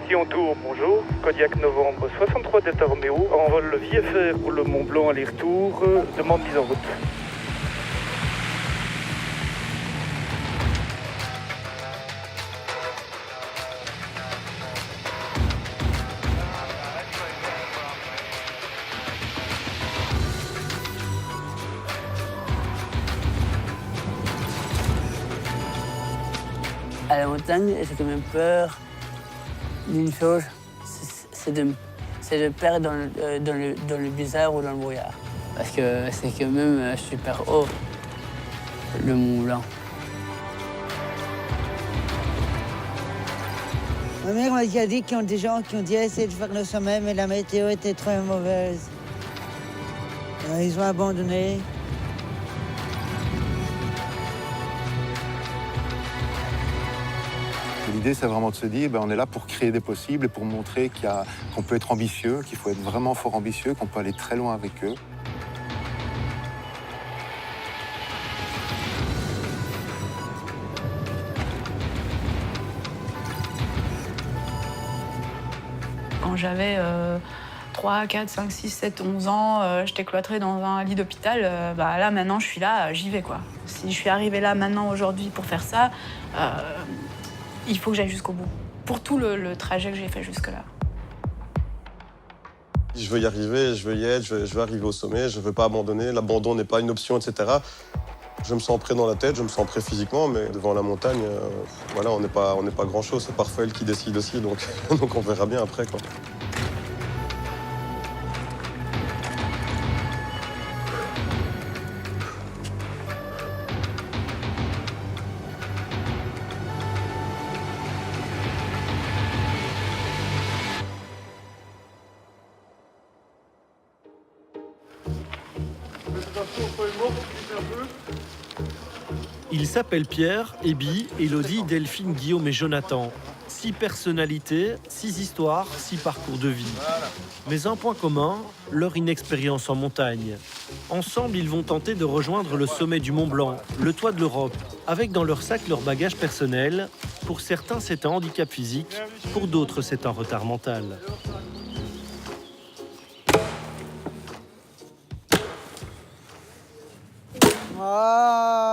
Mission Tour, bonjour. Kodiak Novembre 63 Delta Romeo. Envol VFR pour le Mont Blanc aller-retour. Demande mise en route. À la montagne, j'ai quand même peur d'une chose, c'est de perdre dans le bizarre ou dans le brouillard. Parce que c'est quand même super haut, le Mont Blanc. Ma mère m'a déjà dit qu'il y a des gens qui ont dit essayer de faire le sommet, mais la météo était très mauvaise. Alors, ils ont abandonné. L'idée, c'est vraiment de se dire, on est là pour créer des possibles et pour montrer qu'on peut être ambitieux, qu'il faut être vraiment fort ambitieux, qu'on peut aller très loin avec eux. Quand j'avais 3, 4, 5, 6, 7, 11 ans, j'étais cloîtrée dans un lit d'hôpital. Là, maintenant, je suis là, j'y vais, quoi. Si je suis arrivée là, maintenant, aujourd'hui, pour faire ça, il faut que j'aille jusqu'au bout. Pour tout le trajet que j'ai fait jusque-là. Je veux y arriver, je veux y être, je veux arriver au sommet, je ne veux pas abandonner. L'abandon n'est pas une option, etc. Je me sens prêt dans la tête, je me sens prêt physiquement, mais devant la montagne, voilà, on n'est pas grand-chose. C'est parfois elle qui décide aussi, donc, donc on verra bien après, quoi. Ils s'appellent Pierre, Ebi, Élodie, Delphine, Guillaume et Jonathan. 6 personnalités, 6 histoires, 6 parcours de vie. Mais un point commun, leur inexpérience en montagne. Ensemble, ils vont tenter de rejoindre le sommet du Mont Blanc, le toit de l'Europe, avec dans leur sac leur bagage personnel. Pour certains, c'est un handicap physique, pour d'autres, c'est un retard mental.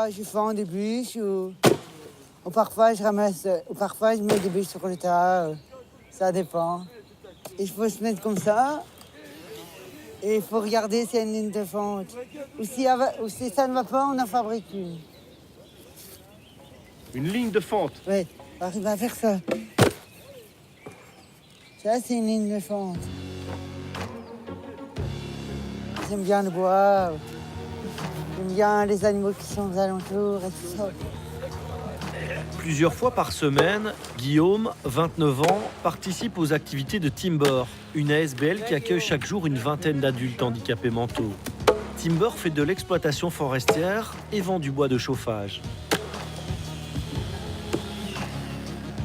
Je fais des bûches ou parfois je ramasse, ou parfois je mets des bûches sur le tas. Ça dépend. Il faut se mettre comme ça et il faut regarder s'il y a une ligne de fente. Ou si ça ne va pas, on en fabrique une. Une ligne de fente? Oui, on arrive à faire ça. Ça, c'est une ligne de fente. J'aime bien le bois. J'aime bien les animaux qui sont aux alentours et tout ça. Plusieurs fois par semaine, Guillaume, 29 ans, participe aux activités de Timber, une ASBL qui accueille chaque jour une vingtaine d'adultes handicapés mentaux. Timber fait de l'exploitation forestière et vend du bois de chauffage.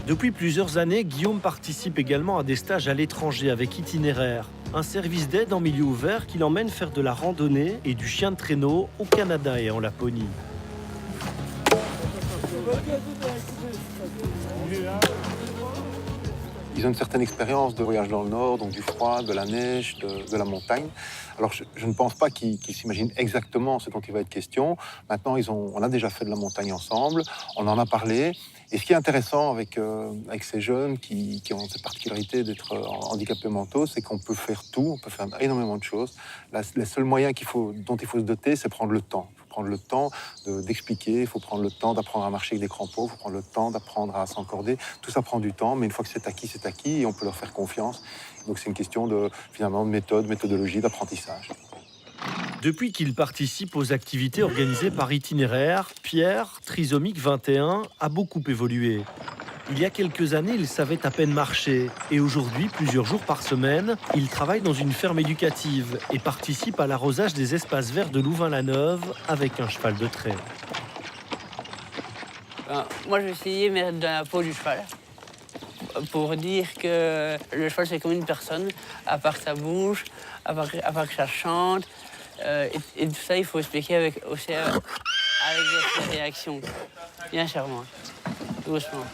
Depuis plusieurs années, Guillaume participe également à des stages à l'étranger avec Itinéraire, un service d'aide en milieu ouvert qui l'emmène faire de la randonnée et du chien de traîneau au Canada et en Laponie. Ils ont une certaine expérience de voyage dans le nord, donc du froid, de la neige, de la montagne. Alors je ne pense pas qu'ils s'imaginent exactement ce dont il va être question. Maintenant, on a déjà fait de la montagne ensemble, on en a parlé. Et ce qui est intéressant avec ces jeunes qui ont cette particularité d'être handicapés mentaux, c'est qu'on peut faire tout, on peut faire énormément de choses. Les seuls moyens dont il faut se doter, c'est prendre le temps. Il faut prendre le temps d'expliquer, il faut prendre le temps d'apprendre à marcher avec des crampons, il faut prendre le temps d'apprendre à s'encorder. Tout ça prend du temps, mais une fois que c'est acquis et on peut leur faire confiance. Donc c'est une question de méthodologie, d'apprentissage. Depuis qu'il participe aux activités organisées par Itinéraire, Pierre, trisomique 21, a beaucoup évolué. Il y a quelques années, il savait à peine marcher. Et aujourd'hui, plusieurs jours par semaine, il travaille dans une ferme éducative et participe à l'arrosage des espaces verts de Louvain-la-Neuve avec un cheval de trait. Moi, je vais essayer de mettre dans la peau du cheval pour dire que le cheval, c'est comme une personne, à part que ça bouge, à part que ça chante. Et tout ça, il faut expliquer avec des réactions. Bien charmant, doucement.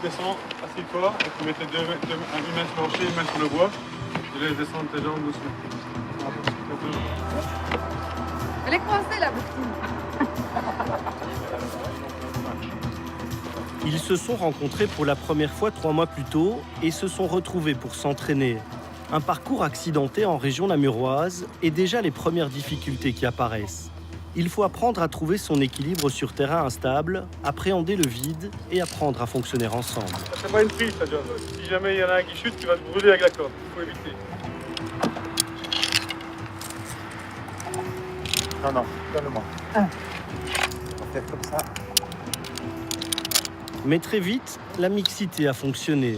descends assez fort et tu mettais une main sur le rocher, une main sur le bois. Et laisse descendre tes jambes doucement. Elle est coincée la boutique. Ils se sont rencontrés pour la première fois 3 mois plus tôt et se sont retrouvés pour s'entraîner. Un parcours accidenté en région namuroise et déjà les premières difficultés qui apparaissent. Il faut apprendre à trouver son équilibre sur terrain instable, appréhender le vide et apprendre à fonctionner ensemble. C'est pas une prise, ça, John. Si jamais il y en a un qui chute, tu vas te brûler avec la corde. Il faut éviter. Non, donne-le-moi. On va faire comme ça. Mais très vite, la mixité a fonctionné.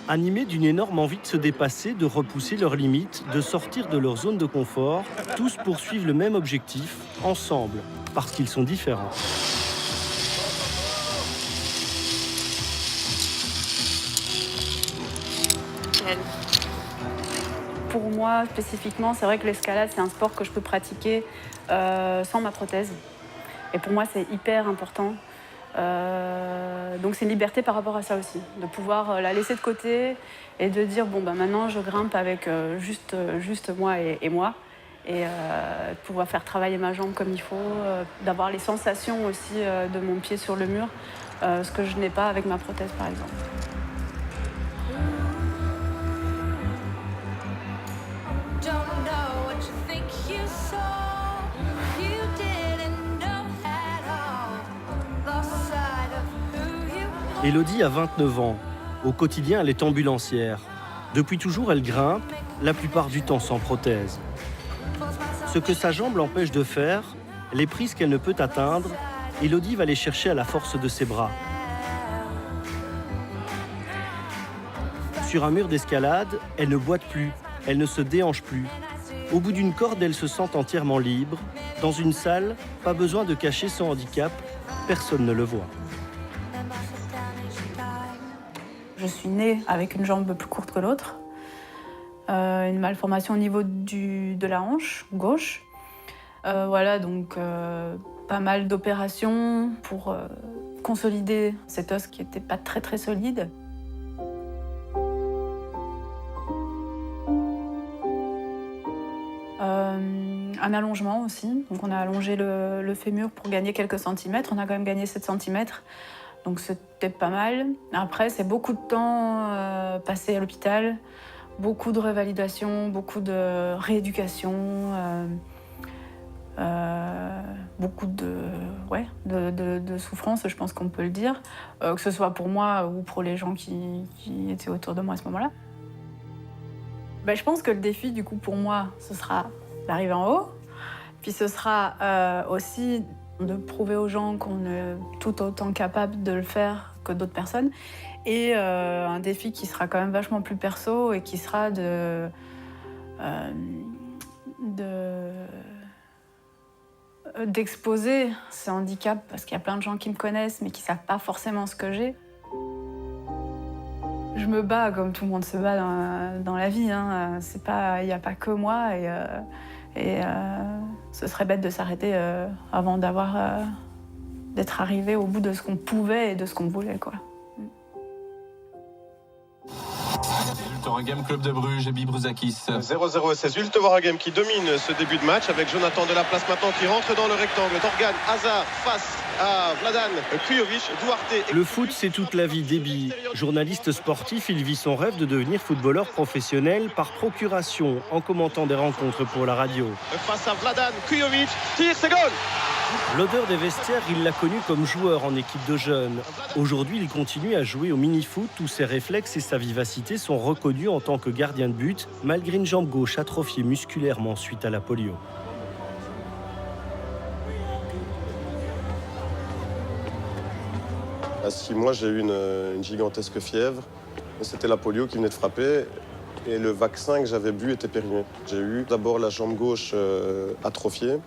Animés d'une énorme envie de se dépasser, de repousser leurs limites, de sortir de leur zone de confort, tous poursuivent le même objectif, ensemble, parce qu'ils sont différents. Pour moi, spécifiquement, c'est vrai que l'escalade, c'est un sport que je peux pratiquer sans ma prothèse. Et pour moi, c'est hyper important. Donc c'est une liberté par rapport à ça aussi, de pouvoir la laisser de côté et de dire bon maintenant je grimpe avec juste moi et moi et de pouvoir faire travailler ma jambe comme il faut, d'avoir les sensations aussi de mon pied sur le mur, ce que je n'ai pas avec ma prothèse par exemple. Élodie a 29 ans. Au quotidien, elle est ambulancière. Depuis toujours, elle grimpe, la plupart du temps sans prothèse. Ce que sa jambe l'empêche de faire, les prises qu'elle ne peut atteindre, Élodie va les chercher à la force de ses bras. Sur un mur d'escalade, elle ne boite plus, elle ne se déhanche plus. Au bout d'une corde, elle se sent entièrement libre. Dans une salle, pas besoin de cacher son handicap, personne ne le voit. Je suis née avec une jambe plus courte que l'autre, une malformation au niveau de la hanche gauche. Voilà, donc pas mal d'opérations pour consolider cet os qui n'était pas très très solide. Un allongement aussi, donc on a allongé le fémur pour gagner quelques centimètres, on a quand même gagné 7 centimètres. Donc c'était pas mal. Après, c'est beaucoup de temps passé à l'hôpital, beaucoup de revalidation, beaucoup de rééducation, beaucoup de souffrance, je pense qu'on peut le dire, que ce soit pour moi ou pour les gens qui étaient autour de moi à ce moment-là. Je pense que le défi, du coup, pour moi, ce sera d'arriver en haut, puis ce sera aussi de prouver aux gens qu'on est tout autant capable de le faire que d'autres personnes. Et un défi qui sera quand même vachement plus perso et qui sera d'exposer ce handicap, parce qu'il y a plein de gens qui me connaissent mais qui ne savent pas forcément ce que j'ai. Je me bats comme tout le monde se bat dans la vie. Hein. Il n'y a pas que moi. Et ce serait bête de s'arrêter avant d'être arrivé au bout de ce qu'on pouvait et de ce qu'on voulait, quoi. Ultoragam, Club de Bruges et Bibruzakis. 0-0 et c'est Ultoragam qui domine ce début de match avec Jonathan Delaplace maintenant qui rentre dans le rectangle. Torgan Hazard face à Vladan Kujovic, Duarte. Le foot, c'est toute la vie d'Ebi. Journaliste sportif, il vit son rêve de devenir footballeur professionnel par procuration en commentant des rencontres pour la radio. Face à Vladan Kujovic, tire, c'est goal. L'odeur des vestiaires, il l'a connu comme joueur en équipe de jeunes. Aujourd'hui, il continue à jouer au mini-foot où ses réflexes et sa vivacité sont reconnus en tant que gardien de but, malgré une jambe gauche atrophiée musculairement suite à la polio. À 6 mois, j'ai eu une gigantesque fièvre. C'était la polio qui venait de frapper. Et le vaccin que j'avais bu était périmé. J'ai eu d'abord la jambe gauche atrophiée.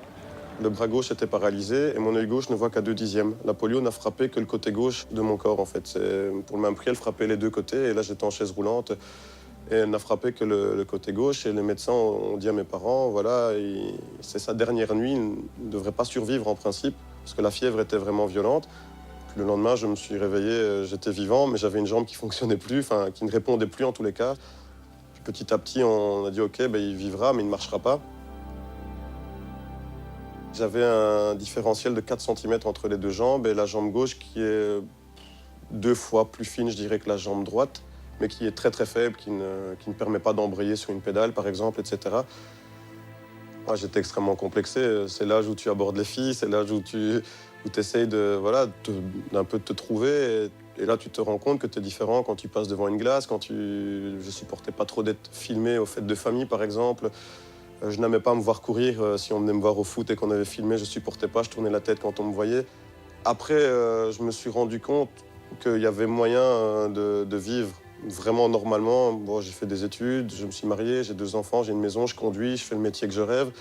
Le bras gauche était paralysé et mon œil gauche ne voit qu'à 2/10. La polio n'a frappé que le côté gauche de mon corps, en fait. Pour le même prix, elle frappait les deux côtés. Et là, j'étais en chaise roulante. Et elle n'a frappé que le côté gauche. Et les médecins ont dit à mes parents, voilà, c'est sa dernière nuit. Il ne devrait pas survivre en principe, parce que la fièvre était vraiment violente. Le lendemain, je me suis réveillé, j'étais vivant, mais j'avais une jambe qui ne fonctionnait plus, enfin qui ne répondait plus en tous les cas. Puis petit à petit, on a dit ok, il vivra, mais il ne marchera pas. J'avais un différentiel de 4 cm entre les deux jambes et la jambe gauche qui est 2 fois plus fine, je dirais, que la jambe droite, mais qui est très très faible, qui ne permet pas d'embrayer sur une pédale, par exemple, etc. Moi, j'étais extrêmement complexé. C'est l'âge où tu abordes les filles, c'est l'âge où tu essayes d'un peu de te trouver. Et là, tu te rends compte que tu es différent quand tu passes devant une glace, je supportais pas trop d'être filmé aux fêtes de famille, par exemple. Je n'aimais pas me voir courir. Si on venait me voir au foot et qu'on avait filmé, je supportais pas, je tournais la tête quand on me voyait. Après, je me suis rendu compte qu'il y avait moyen de vivre vraiment normalement. Bon, j'ai fait des études, je me suis marié, j'ai 2 enfants, j'ai une maison, je conduis, je fais le métier que je rêve.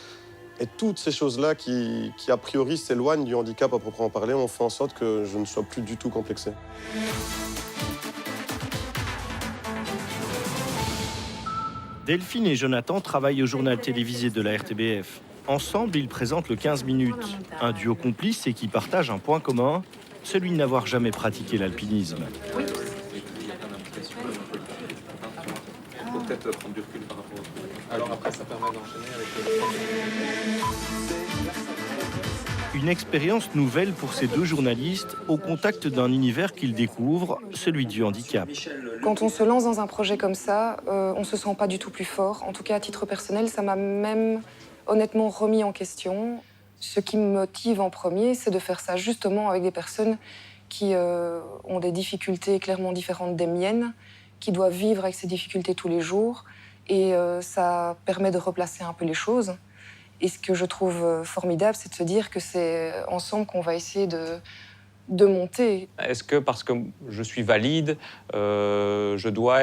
Et toutes ces choses-là qui a priori s'éloignent du handicap à proprement parler ont fait en sorte que je ne sois plus du tout complexé. Delphine et Jonathan travaillent au journal télévisé de la RTBF. Ensemble, ils présentent le 15 minutes, un duo complice et qui partage un point commun, celui de n'avoir jamais pratiqué l'alpinisme. Peut-être prendre du recul par rapport au... Alors après, ça permet d'enchaîner avec le... Une expérience nouvelle pour ces 2 journalistes au contact d'un univers qu'ils découvrent, celui du handicap. Quand on se lance dans un projet comme ça, on ne se sent pas du tout plus fort. En tout cas, à titre personnel, ça m'a même honnêtement remis en question. Ce qui me motive en premier, c'est de faire ça justement avec des personnes qui ont des difficultés clairement différentes des miennes, qui doivent vivre avec ces difficultés tous les jours. Et ça permet de replacer un peu les choses. Et ce que je trouve formidable, c'est de se dire que c'est ensemble qu'on va essayer de monter. Est-ce que parce que je suis valide, je dois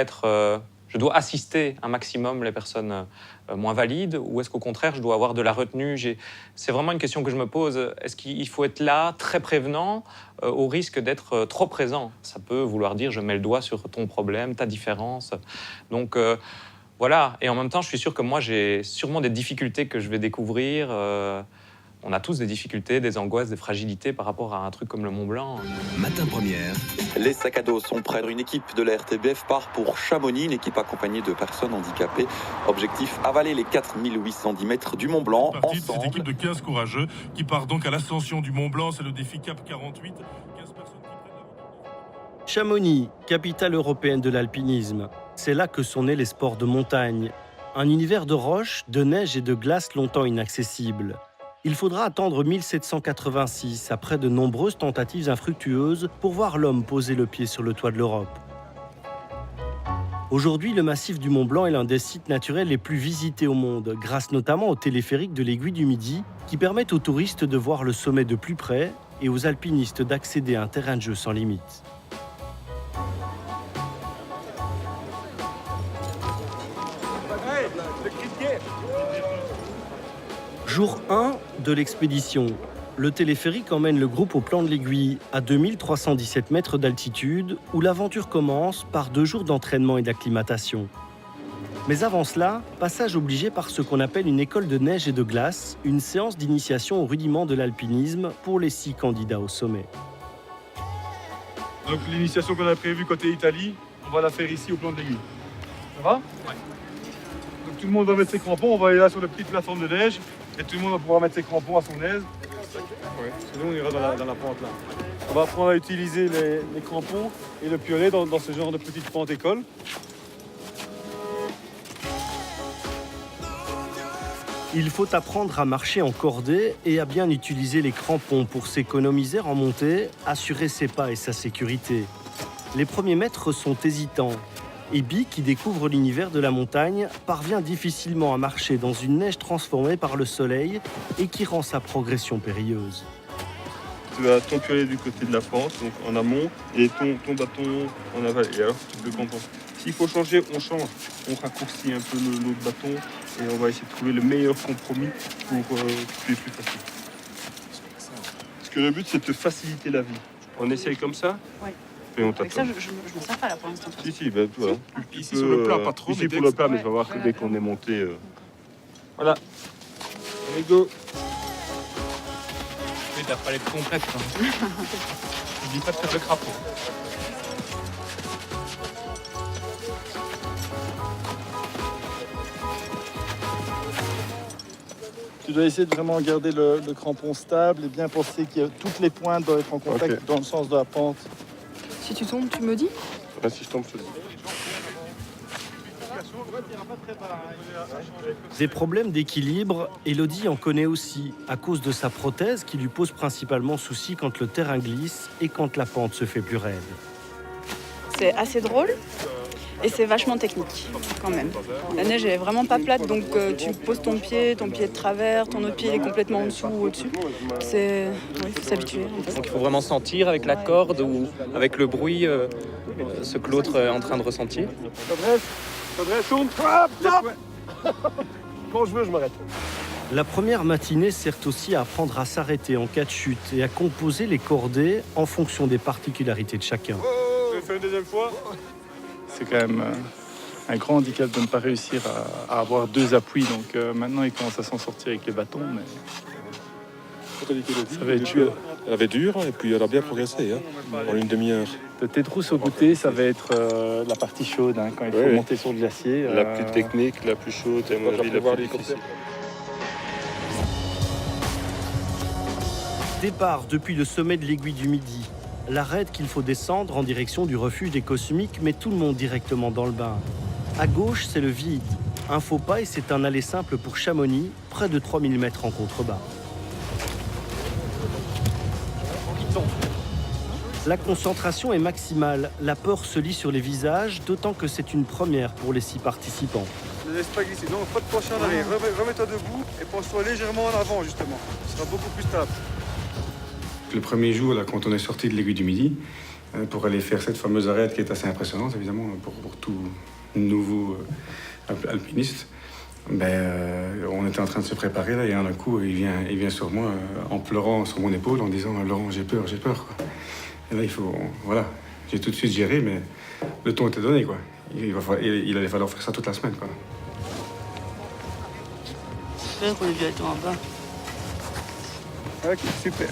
assister un maximum les personnes moins valides, ou est-ce qu'au contraire, je dois avoir de la retenue? C'est vraiment une question que je me pose. Est-ce qu'il faut être là, très prévenant, au risque d'être trop présent? Ça peut vouloir dire, je mets le doigt sur ton problème, ta différence. Donc voilà. Et en même temps, je suis sûr que moi, j'ai sûrement des difficultés que je vais découvrir. On a tous des difficultés, des angoisses, des fragilités par rapport à un truc comme le Mont Blanc. Matin première. Les sacs à dos sont prêts. Une équipe de la RTBF part pour Chamonix, une équipe accompagnée de personnes handicapées. Objectif, avaler les 4810 mètres du Mont Blanc ensemble. Cette équipe de 15 courageux qui part donc à l'ascension du Mont Blanc. C'est le défi Cap 48. 15 personnes qui... Chamonix, capitale européenne de l'alpinisme. C'est là que sont nés les sports de montagne. Un univers de roches, de neige et de glace longtemps inaccessible. Il faudra attendre 1786, après de nombreuses tentatives infructueuses, pour voir l'homme poser le pied sur le toit de l'Europe. Aujourd'hui, le massif du Mont Blanc est l'un des sites naturels les plus visités au monde, grâce notamment au téléphérique de l'Aiguille du Midi, qui permet aux touristes de voir le sommet de plus près et aux alpinistes d'accéder à un terrain de jeu sans limite. Jour 1 de l'expédition. Le téléphérique emmène le groupe au plan de l'Aiguille, à 2317 mètres d'altitude, où l'aventure commence par 2 jours d'entraînement et d'acclimatation. Mais avant cela, passage obligé par ce qu'on appelle une école de neige et de glace, une séance d'initiation aux rudiments de l'alpinisme pour les 6 candidats au sommet. Donc l'initiation qu'on a prévue côté Italie, on va la faire ici au plan de l'Aiguille. Ça va? Ouais. Donc tout le monde va mettre ses crampons, on va aller là sur le petit plateforme de neige. Et tout le monde va pouvoir mettre ses crampons à son aise. Ouais. Sinon, on ira dans la pente là. On va apprendre à utiliser les crampons et le piolet dans ce genre de petite pente école. Il faut apprendre à marcher en cordée et à bien utiliser les crampons pour s'économiser en montée, assurer ses pas et sa sécurité. Les premiers mètres sont hésitants. Ebi, qui découvre l'univers de la montagne, parvient difficilement à marcher dans une neige transformée par le soleil et qui rend sa progression périlleuse. Tu as ton piolet du côté de la pente, donc en amont, et ton bâton en aval. Et alors, tu peux comprendre. S'il faut changer, on change. On raccourcit un peu l'autre bâton et on va essayer de trouver le meilleur compromis pour que tu aies plus facile. Parce que le but, c'est de te faciliter la vie. On essaye comme ça. Ouais. Et on avec ça, je me sers pas là pour l'instant. Si, ben voilà. Ici sur le plat, pas trop. Ici pour le plat, mais je vais voir que dès qu'on est monté. Voilà. Allez, go. Oui, t'as pas l'air complète. N'oublie pas de faire le crapaud. Tu dois essayer de vraiment garder le crampon stable et bien penser que toutes les pointes doivent être en contact dans le sens de la pente. Si tu tombes, tu me dis? Ouais, si je tombe, je te le dis. Des problèmes d'équilibre, Elodie en connaît aussi, à cause de sa prothèse qui lui pose principalement souci quand le terrain glisse et quand la pente se fait plus raide. C'est assez drôle et c'est vachement technique quand même. La neige est vraiment pas plate, donc tu poses ton pied de travers, ton autre pied est complètement en dessous ou au-dessus. Il faut s'habituer. En fait. Donc il faut vraiment sentir avec la corde ou avec le bruit ce que l'autre est en train de ressentir. Faudrait tourne. Hop, stop. Quand je veux, je m'arrête. La première matinée sert aussi à apprendre à s'arrêter en cas de chute et à composer les cordées en fonction des particularités de chacun. Je vais faire une deuxième fois. C'est quand même un grand handicap de ne pas réussir à avoir deux appuis. Donc maintenant, il commence à s'en sortir avec les bâtons. Mais ça va être dur. Elle avait dur et puis elle a bien progressé en une demi-heure. Le Tétrousse au goûter, ça va être la partie chaude quand il faut monter sur le glacier. La plus technique, la plus chaude et à mon avis la plus difficile. Départ depuis le sommet de l'aiguille du Midi. L'arête qu'il faut descendre en direction du refuge des Cosmiques met tout le monde directement dans le bain. À gauche, c'est le vide. Un faux pas et c'est un aller simple pour Chamonix, près de 3000 mètres en contrebas. La concentration est maximale, la peur se lit sur les visages, d'autant que c'est une première pour les 6 participants. Ne laisse pas glisser, donc pas de pencher en arrière, remets-toi debout et penche-toi légèrement en avant justement, ce sera beaucoup plus stable. Le premier jour, là, quand on est sorti de l'aiguille du Midi, pour aller faire cette fameuse arête qui est assez impressionnante, évidemment, pour tout nouveau alpiniste, on était en train de se préparer, là, et d'un coup, il vient sur moi en pleurant sur mon épaule en disant « Laurent, j'ai peur, quoi. » Et là, j'ai tout de suite géré, mais le ton était donné, quoi. Il allait falloir faire ça toute la semaine, quoi. J'espère qu'on est directement en bas. Ok, super.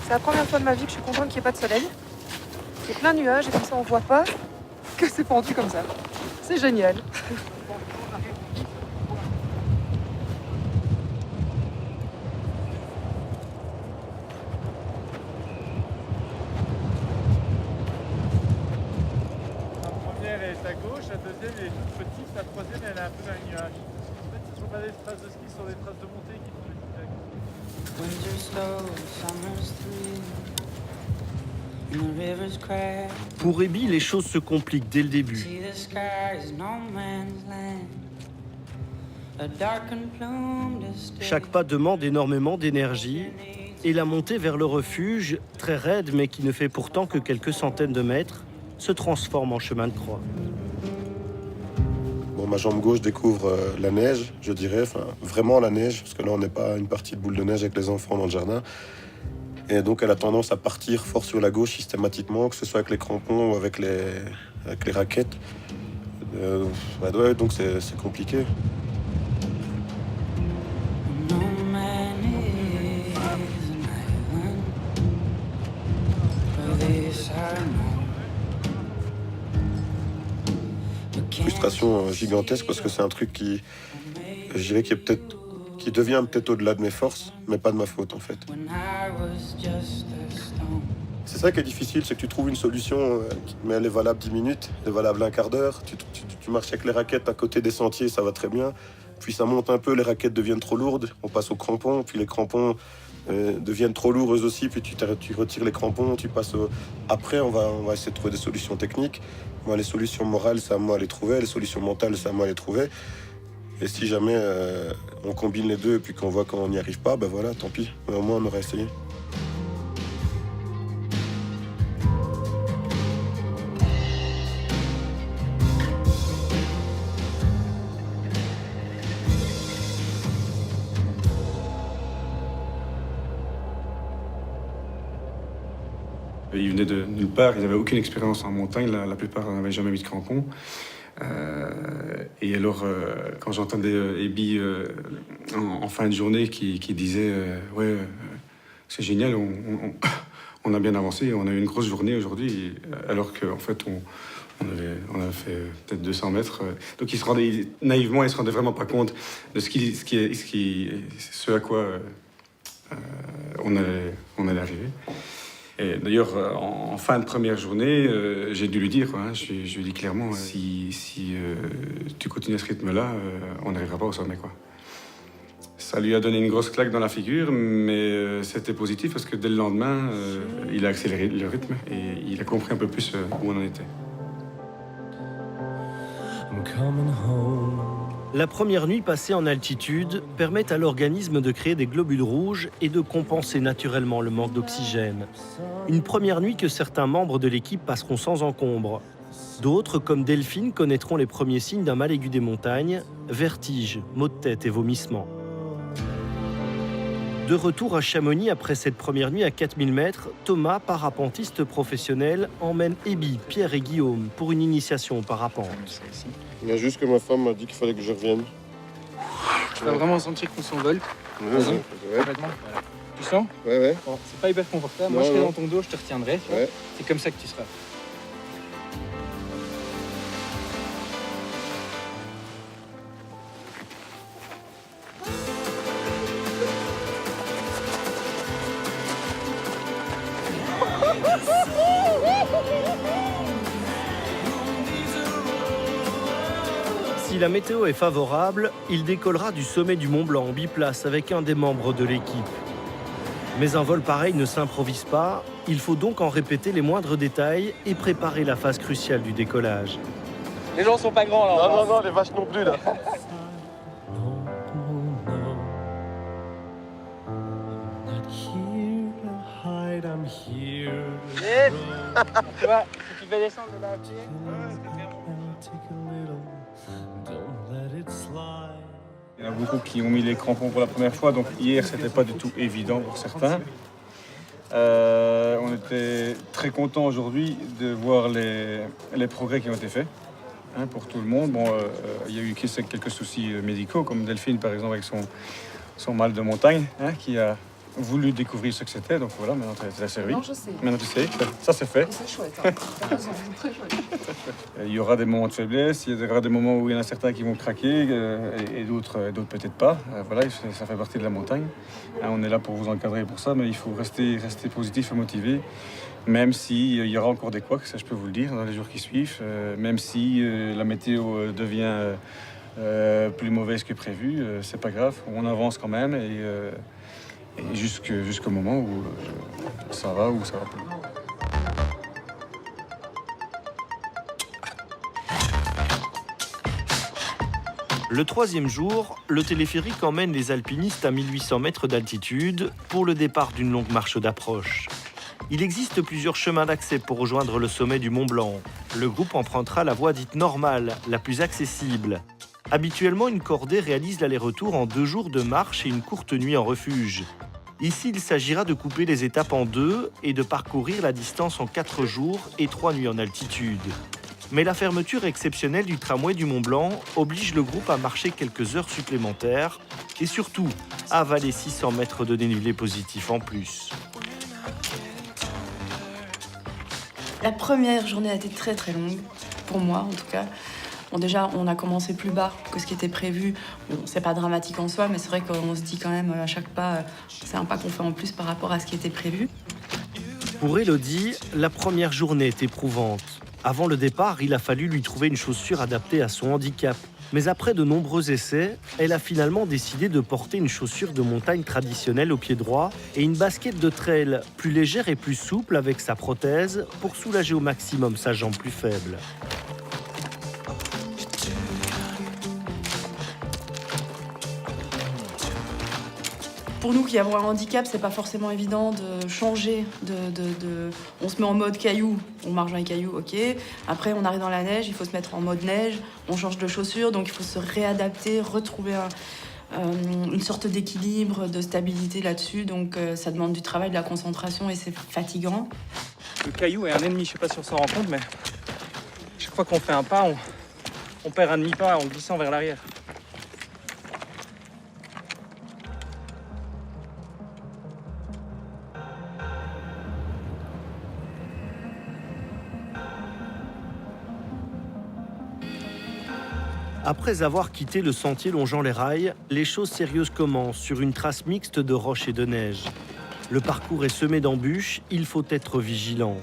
C'est la première fois de ma vie que je suis contente qu'il n'y ait pas de soleil. Il y a plein de nuages et comme ça on voit pas que c'est pendu comme ça. C'est génial. La première est à gauche, la deuxième est toute petite, la troisième elle est un peu dans les nuages. En fait, ce ne sont pas des traces de ski, ce sont des traces de montée qui font des petites vagues. Pour Ebi, les choses se compliquent dès le début. Chaque pas demande énormément d'énergie et la montée vers le refuge, très raide mais qui ne fait pourtant que quelques centaines de mètres, se transforme en chemin de croix. Bon, ma jambe gauche découvre la neige, je dirais, enfin vraiment la neige, parce que là on n'est pas à une partie de boule de neige avec les enfants dans le jardin. Et donc elle a tendance à partir fort sur la gauche systématiquement, que ce soit avec les crampons ou avec les raquettes. Donc c'est compliqué. Frustration gigantesque parce que c'est un truc qui, je dirais, qui devient peut-être au-delà de mes forces, mais pas de ma faute en fait. C'est ça qui est difficile, c'est que tu trouves une solution, mais elle est valable 10 minutes, elle est valable un quart d'heure. Tu marches avec les raquettes à côté des sentiers, ça va très bien. Puis ça monte un peu, les raquettes deviennent trop lourdes, on passe aux crampons, puis les crampons deviennent trop lourds eux aussi, puis tu retires les crampons, tu passes au... Après, on va essayer de trouver des solutions techniques. Moi, les solutions morales, c'est à moi de les trouver, les solutions mentales, c'est à moi de les trouver. Et si jamais on combine les deux et puis qu'on voit qu'on n'y arrive pas, ben voilà, tant pis. Mais au moins, on aurait essayé. Ils venaient de nulle part, ils n'avaient aucune expérience en montagne, la plupart n'avaient jamais mis de crampons. Et alors, quand j'entendais Ebi en fin de journée qui disait ouais, c'est génial, on a bien avancé. On a eu une grosse journée aujourd'hui, alors qu'en fait, on avait fait peut-être 200 mètres. Donc naïvement, ils ne se rendaient vraiment pas compte de ce à quoi on allait arriver. Et d'ailleurs, en fin de première journée, j'ai dû lui dire, je lui ai dit clairement, si tu continues à ce rythme-là, on n'arrivera pas au sommet, quoi. Ça lui a donné une grosse claque dans la figure, mais c'était positif parce que dès le lendemain, il a accéléré le rythme et il a compris un peu plus où on en était. La première nuit passée en altitude permet à l'organisme de créer des globules rouges et de compenser naturellement le manque d'oxygène. Une première nuit que certains membres de l'équipe passeront sans encombre. D'autres, comme Delphine, connaîtront les premiers signes d'un mal aigu des montagnes, vertige, maux de tête et vomissements. De retour à Chamonix après cette première nuit à 4000 mètres, Thomas, parapentiste professionnel, emmène Ebi, Pierre et Guillaume pour une initiation au parapente. Il y a juste que ma femme m'a dit qu'il fallait que je revienne. Tu vas vraiment sentir qu'on s'envole. Vas-y. Complètement. Voilà. Tu sens? Ouais. Bon, c'est pas hyper confortable. Non, moi, je serai non. dans ton dos, je te retiendrai. Ouais. C'est comme ça que tu seras. Si la météo est favorable, il décollera du sommet du Mont Blanc en biplace avec un des membres de l'équipe. Mais un vol pareil ne s'improvise pas, il faut donc en répéter les moindres détails et préparer la phase cruciale du décollage. Les gens sont pas grands là. Non, les vaches non plus là. Tu vois, si tu fais descendre de là, il y en a beaucoup qui ont mis les crampons pour la première fois, donc hier c'était pas du tout évident pour certains. On était très contents aujourd'hui de voir les progrès qui ont été faits pour tout le monde. Bon, il y a eu quelques soucis médicaux, comme Delphine par exemple avec son mal de montagne, qui a voulu découvrir ce que c'était, donc voilà, maintenant tu as servi. Non, je sais. Maintenant tu sais, ça c'est fait. C'est chouette, hein. T'as raison, c'est très chouette. Il y aura des moments de faiblesse, il y aura des moments où il y en a certains qui vont craquer et d'autres peut-être pas. Voilà, ça fait partie de la montagne. On est là pour vous encadrer pour ça, mais il faut rester positif et motivé, même s'il y aura encore des couacs, ça je peux vous le dire, dans les jours qui suivent, même si la météo devient plus mauvaise que prévu, c'est pas grave, on avance quand même et jusqu'au moment où ça va ou ça va plus. Le troisième jour, le téléphérique emmène les alpinistes à 1800 mètres d'altitude pour le départ d'une longue marche d'approche. Il existe plusieurs chemins d'accès pour rejoindre le sommet du Mont Blanc. Le groupe empruntera la voie dite normale, la plus accessible. Habituellement, une cordée réalise l'aller-retour en 2 jours de marche et une courte nuit en refuge. Ici, il s'agira de couper les étapes en 2 et de parcourir la distance en 4 jours et 3 nuits en altitude. Mais la fermeture exceptionnelle du tramway du Mont Blanc oblige le groupe à marcher quelques heures supplémentaires et surtout à avaler 600 mètres de dénivelé positif en plus. La première journée a été très très longue, pour moi en tout cas. Bon, déjà, on a commencé plus bas que ce qui était prévu. Bon, c'est pas dramatique en soi, mais c'est vrai qu'on se dit quand même à chaque pas, c'est un pas qu'on fait en plus par rapport à ce qui était prévu. Pour Élodie, la première journée est éprouvante. Avant le départ, il a fallu lui trouver une chaussure adaptée à son handicap. Mais après de nombreux essais, elle a finalement décidé de porter une chaussure de montagne traditionnelle au pied droit et une basket de trail plus légère et plus souple avec sa prothèse pour soulager au maximum sa jambe plus faible. Pour nous qui avons un handicap, c'est pas forcément évident de changer. On se met en mode caillou, on marche dans les cailloux, ok. Après, on arrive dans la neige, il faut se mettre en mode neige, on change de chaussures, donc il faut se réadapter, retrouver une sorte d'équilibre, de stabilité là-dessus. Donc ça demande du travail, de la concentration et c'est fatigant. Le caillou est un ennemi, je sais pas si on s'en rend compte, mais chaque fois qu'on fait un pas, on perd un demi-pas en glissant vers l'arrière. Après avoir quitté le sentier longeant les rails, les choses sérieuses commencent sur une trace mixte de roches et de neige. Le parcours est semé d'embûches, il faut être vigilant.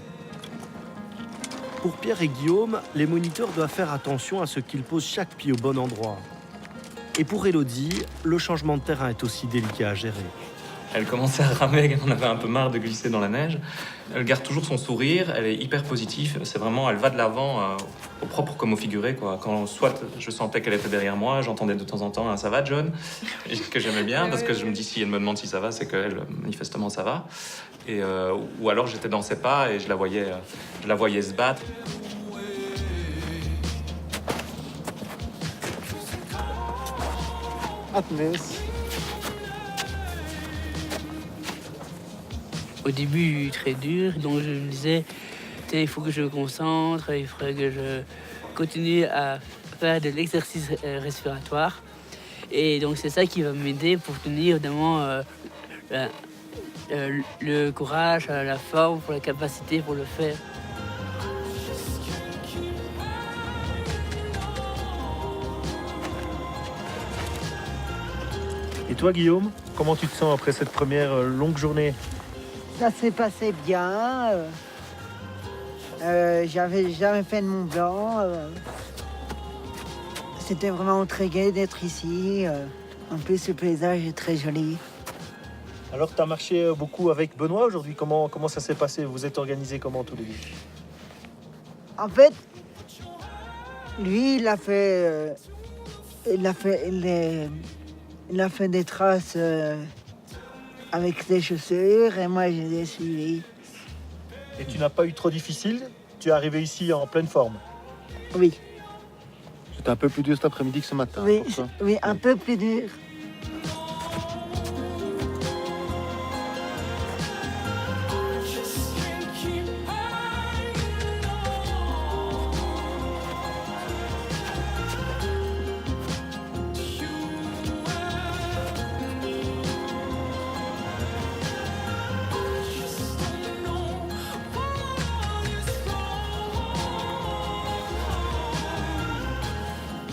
Pour Pierre et Guillaume, les moniteurs doivent faire attention à ce qu'ils posent chaque pied au bon endroit. Et pour Élodie, le changement de terrain est aussi délicat à gérer. Elle commençait à ramer, on avait un peu marre de glisser dans la neige. Elle garde toujours son sourire, elle est hyper positive. C'est vraiment, elle va de l'avant au propre comme au figuré, quoi. Quand soit je sentais qu'elle était derrière moi, j'entendais de temps en temps un « ça va, John ?» que j'aimais bien, parce que je me dis si elle me demande si ça va, c'est qu'elle, manifestement, ça va. Et, ou alors j'étais dans ses pas et je la voyais se battre. Au début, très dur, donc je me disais, il faut que je me concentre, il faudrait que je continue à faire de l'exercice respiratoire. Et donc c'est ça qui va m'aider pour tenir évidemment le courage, la forme, pour la capacité pour le faire. Et toi, Guillaume, comment tu te sens après cette première longue journée ? Ça s'est passé bien. J'avais jamais fait de Mont Blanc. C'était vraiment très gai d'être ici. En plus, le paysage est très joli. Alors, tu as marché beaucoup avec Benoît aujourd'hui. Comment ça s'est passé? Vous êtes organisés comment tous les deux? En fait, lui, il a fait des traces avec des chaussures et moi, je les ai suivies. Et tu n'as pas eu trop difficile? Tu es arrivé ici en pleine forme? Oui. C'était un peu plus dur cet après-midi que ce matin. Oui, oui, un peu plus dur.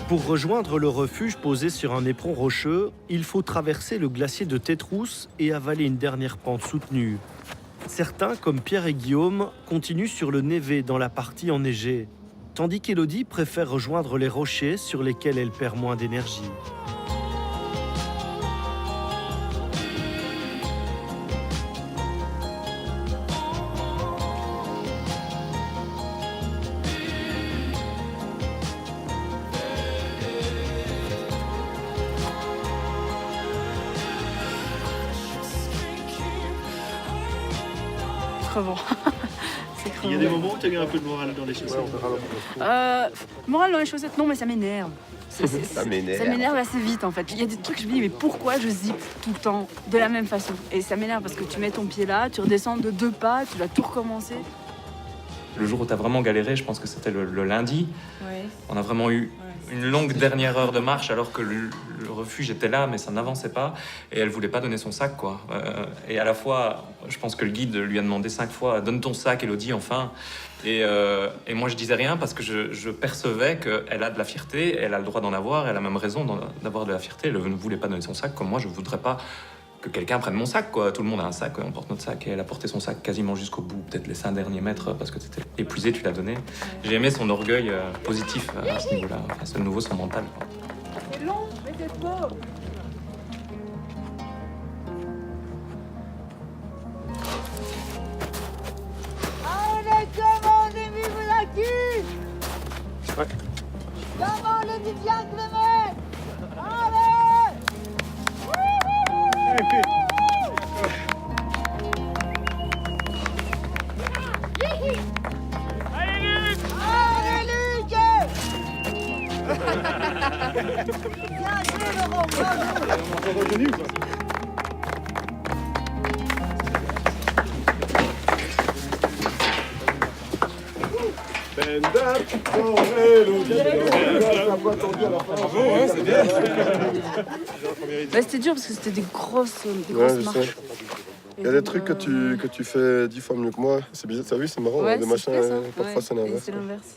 Pour rejoindre le refuge posé sur un éperon rocheux, il faut traverser le glacier de Tétrousse et avaler une dernière pente soutenue. Certains, comme Pierre et Guillaume, continuent sur le névé dans la partie enneigée, tandis qu'Élodie préfère rejoindre les rochers sur lesquels elle perd moins d'énergie. Crevant. C'est Il y a crevant. des moments où tu as eu un peu de morale dans les chaussettes. Morale dans les chaussettes, non, mais ça m'énerve. Ça m'énerve. Ça m'énerve assez vite en fait. Il y a des trucs, je me dis, mais pourquoi je zippe tout le temps de la même façon? Et ça m'énerve parce que tu mets ton pied là, tu redescends de 2 pas, tu dois tout recommencer. Le jour où tu as vraiment galéré, je pense que c'était le lundi. Ouais. On a vraiment eu une longue dernière heure de marche alors que le refuge était là, mais ça n'avançait pas. Et elle voulait pas donner son sac, quoi. Et à la fois, je pense que le guide lui a demandé 5 fois « Donne ton sac, Élodie, enfin !» Et moi, je disais rien parce que je percevais qu'elle a de la fierté, elle a le droit d'en avoir, elle a même raison d'avoir de la fierté. Elle ne voulait pas donner son sac, comme moi, je voudrais pas que quelqu'un prenne mon sac, quoi. Tout le monde a un sac, on porte notre sac. Et elle a porté son sac quasiment jusqu'au bout, peut-être les 5 derniers mètres, parce que tu étais épuisé, tu l'as donné. J'ai aimé son orgueil positif à ce niveau-là, enfin, c'est de nouveau son mental, quoi. C'est long, mais c'est beau. Allez, comment les vivre la cul? Ouais. Comment les vivre bien Clément? Allez! Allez, Luc! Bien joué, Laurent, bravo! Bah, c'était dur parce que c'était des grosses je marches. sais. Il y a des trucs que tu fais 10 fois mieux que moi. C'est bizarre, t'as vu, c'est marrant, Ouais, des c'est machins, fait, ça. parfois Ouais. c'est Et l'inverse. c'est l'inverse.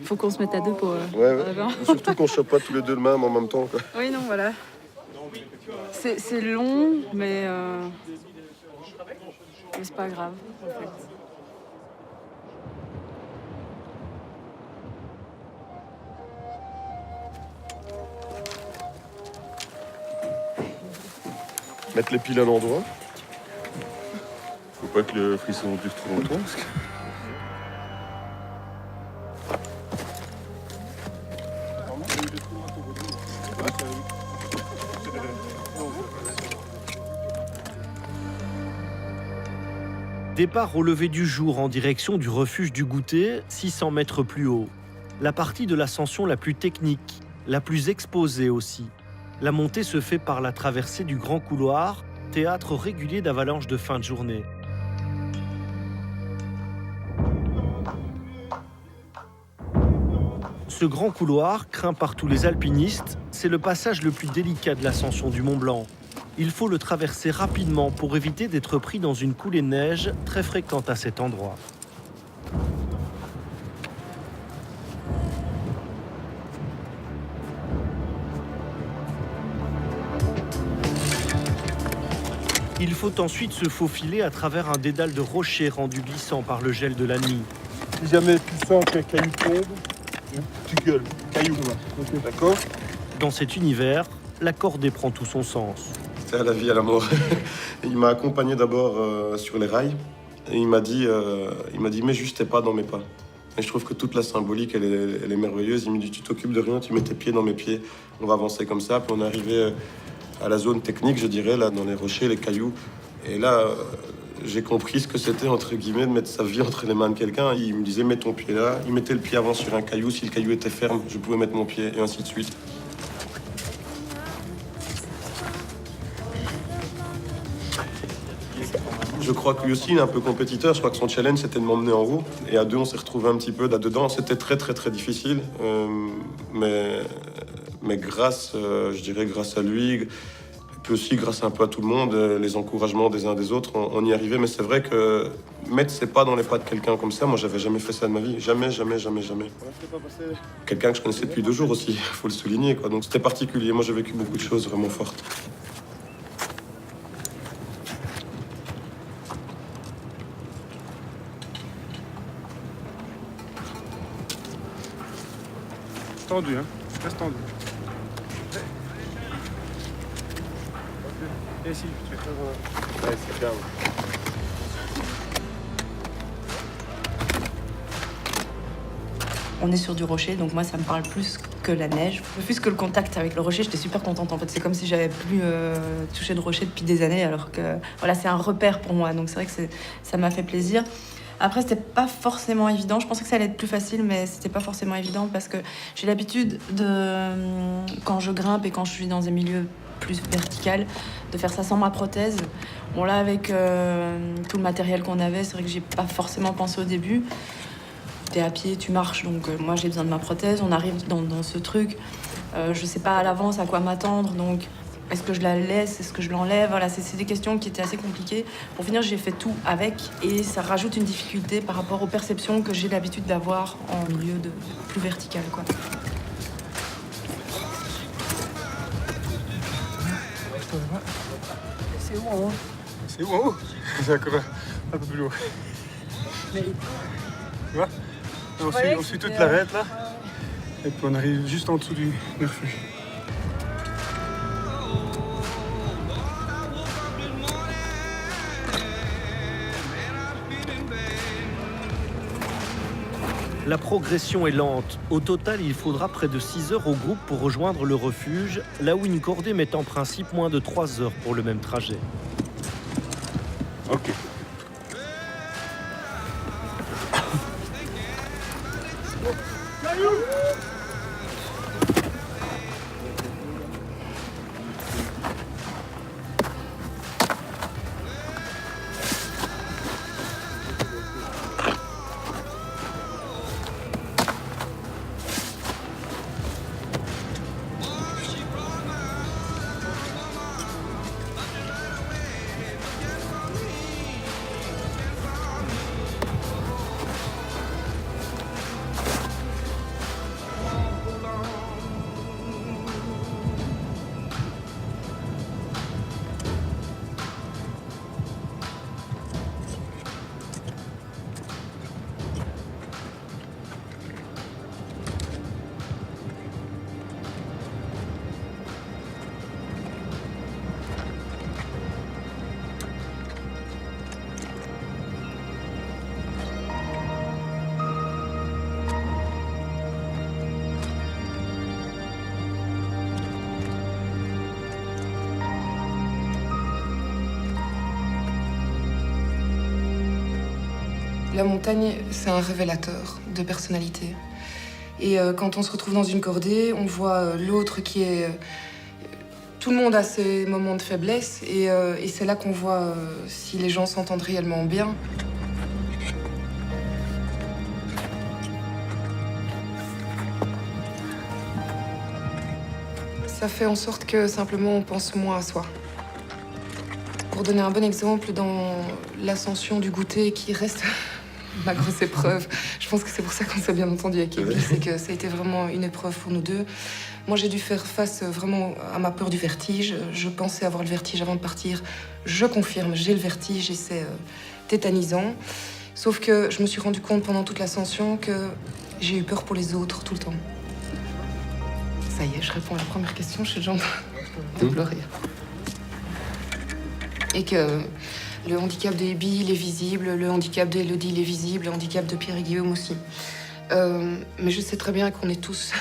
Faut qu'on se mette à deux pour... Ouais. Surtout qu'on ne chope pas tous les deux le même en même temps, quoi. Oui, non, voilà. C'est long, mais c'est pas grave, en fait. Mettre les piles à l'endroit. Faut pas que le frisson dure trop longtemps. Parce que... Départ au lever du jour en direction du refuge du Goûter, 600 mètres plus haut. La partie de l'ascension la plus technique, la plus exposée aussi. La montée se fait par la traversée du Grand Couloir, théâtre régulier d'avalanches de fin de journée. Ce Grand Couloir, craint par tous les alpinistes, c'est le passage le plus délicat de l'ascension du Mont Blanc. Il faut le traverser rapidement pour éviter d'être pris dans une coulée de neige très fréquente à cet endroit. Il faut ensuite se faufiler à travers un dédale de rochers rendu glissant par le gel de la nuit. Si jamais tu sens qu'un caillou tombe, tu gueules. Caillou, okay. D'accord? Dans cet univers, la cordée prend tout son sens. C'était à la vie, à la mort. Il m'a accompagné d'abord sur les rails et il m'a dit mets juste tes pas dans mes pas. Et je trouve que toute la symbolique, elle est merveilleuse. Il me dit tu t'occupes de rien, tu mets tes pieds dans mes pieds, on va avancer comme ça. Puis on est arrivé à la zone technique, je dirais, là dans les rochers, les cailloux. Et là, j'ai compris ce que c'était, entre guillemets, de mettre sa vie entre les mains de quelqu'un. Il me disait mets ton pied là, il mettait le pied avant sur un caillou. Si le caillou était ferme, je pouvais mettre mon pied et ainsi de suite. Je crois que lui aussi, il est un peu compétiteur. Je crois que son challenge, c'était de m'emmener en roue. Et à deux, on s'est retrouvés un petit peu là-dedans. C'était très, très, très difficile. Mais grâce, je dirais, grâce à lui, et puis aussi grâce un peu à tout le monde, les encouragements des uns des autres, on y arrivait. Mais c'est vrai que mettre ses pas dans les pas de quelqu'un comme ça, moi, j'avais jamais fait ça de ma vie. Jamais, jamais, jamais, jamais. Quelqu'un que je connaissais depuis 2 jours aussi, il faut le souligner, quoi. Donc c'était particulier. Moi, j'ai vécu beaucoup de choses vraiment fortes. Tendu, hein. Reste tendu. Et ici, tu fais ça. Ouais, c'est bien. On est sur du rocher, donc moi ça me parle plus que la neige, plus que le contact avec le rocher. J'étais super contente en fait. C'est comme si j'avais plus touché de rocher depuis des années, alors que voilà, c'est un repère pour moi. Donc c'est vrai que ça m'a fait plaisir. Après, c'était pas forcément évident. Je pensais que ça allait être plus facile, mais c'était pas forcément évident parce que j'ai l'habitude de, quand je grimpe et quand je suis dans des milieux plus verticaux, de faire ça sans ma prothèse. Bon là, avec tout le matériel qu'on avait, c'est vrai que j'ai pas forcément pensé au début. T'es à pied, tu marches, donc moi j'ai besoin de ma prothèse. On arrive dans ce truc, je sais pas à l'avance à quoi m'attendre, donc est-ce que je la laisse, est-ce que je l'enlève? Voilà, c'est des questions qui étaient assez compliquées. Pour finir, j'ai fait tout avec et ça rajoute une difficulté par rapport aux perceptions que j'ai l'habitude d'avoir en milieu de plus vertical, quoi. C'est où en haut? C'est où en haut? C'est encore un peu plus lourd. Mais... Tu vois? On suit toute l'arête là. Et puis on arrive juste en dessous du refuge. La progression est lente. Au total, il faudra près de 6 heures au groupe pour rejoindre le refuge, là où une cordée met en principe moins de 3 heures pour le même trajet. Ok. La montagne, c'est un révélateur de personnalité. Et quand on se retrouve dans une cordée, on voit l'autre qui est... Tout le monde a ses moments de faiblesse et c'est là qu'on voit si les gens s'entendent réellement bien. Ça fait en sorte que simplement on pense moins à soi. Pour donner un bon exemple, dans l'ascension du goûter qui reste ma grosse épreuve, je pense que c'est pour ça qu'on s'est bien entendu avec Ebi, c'est que ça a été vraiment une épreuve pour nous deux. Moi, j'ai dû faire face vraiment à ma peur du vertige. Je pensais avoir le vertige avant de partir. Je confirme, j'ai le vertige et c'est tétanisant. Sauf que je me suis rendu compte pendant toute l'ascension que j'ai eu peur pour les autres tout le temps. Ça y est, je réponds à la première question, je suis déjà en train de pleurer. Et que le handicap de Ebi, il est visible, le handicap d'Élodie, il est visible, le handicap de Pierre et Guillaume aussi. Mais je sais très bien qu'on est tous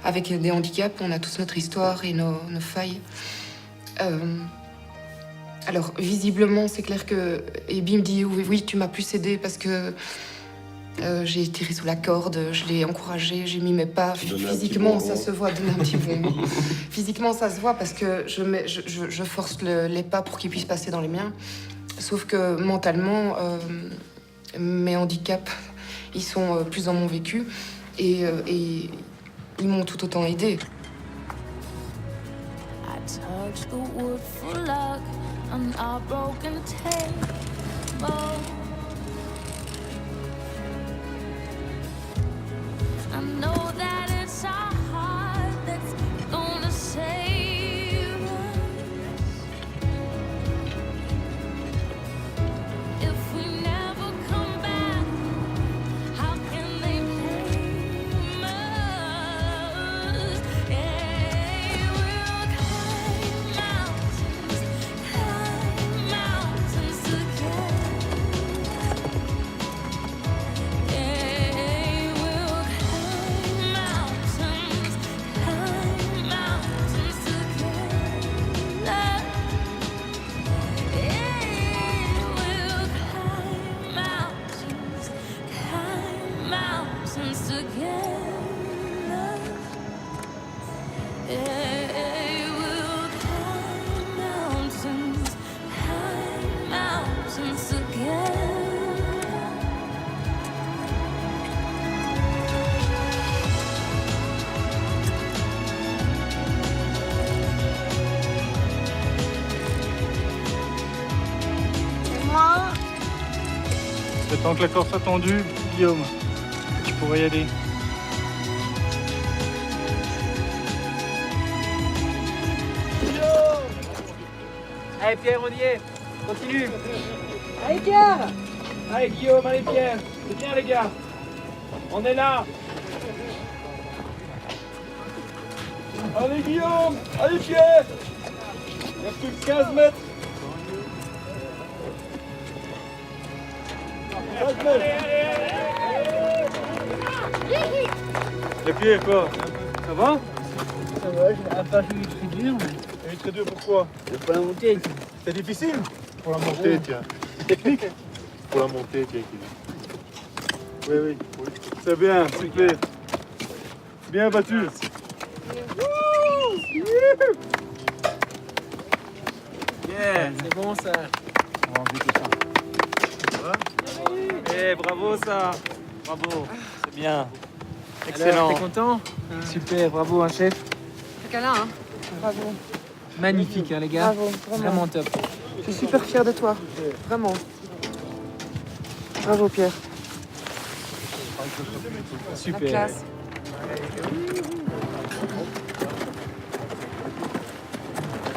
avec des handicaps, on a tous notre histoire et nos failles. Alors, visiblement, c'est clair que Ebi me dit oui, tu m'as plus aidé parce que j'ai tiré sous la corde, je l'ai encouragé, j'ai mis mes pas. Physiquement, ça se voit, donner un petit bonbon. Physiquement, ça se voit parce que je force les pas pour qu'ils puissent passer dans les miens. Sauf que mentalement, mes handicaps, ils sont plus dans mon vécu et ils m'ont tout autant aidé. I know that it's our heart that's gonna save us. If we never come back, how can they blame us? Yeah, we'll climb mountains together. Yeah, we'll climb mountains together. Yeah, we'll climb mountains together. Yeah, we'll climb mountains together. Le temps que la corde soit tendue, Guillaume, tu pourrais y aller. Allez Pierre, on y est. Continue. Allez Pierre! Allez Guillaume, allez Pierre. C'est bien les gars. On est là. Allez Guillaume, allez Pierre. Il n'y a plus que 15 mètres. 15 mètres. Et Pierre, quoi? Ça va? Ça va, j'ai pas eu très dur, mais Elle est très dur, pourquoi? c'est pas la montée. C'est difficile? Pour la montée, tiens. Technique? Pour la montée, tiens. Oui. C'est bien, super. Bien battu. Yeah, c'est bon ça. Eh, bravo ça. Bravo. C'est bien. Excellent. Alors, t'es content? Super, bravo un chef. Un câlin, hein? Bravo. Magnifique, hein, les gars. Bravo, Vraiment top. Je suis super fière de toi, vraiment. Bravo Pierre. Super. La classe.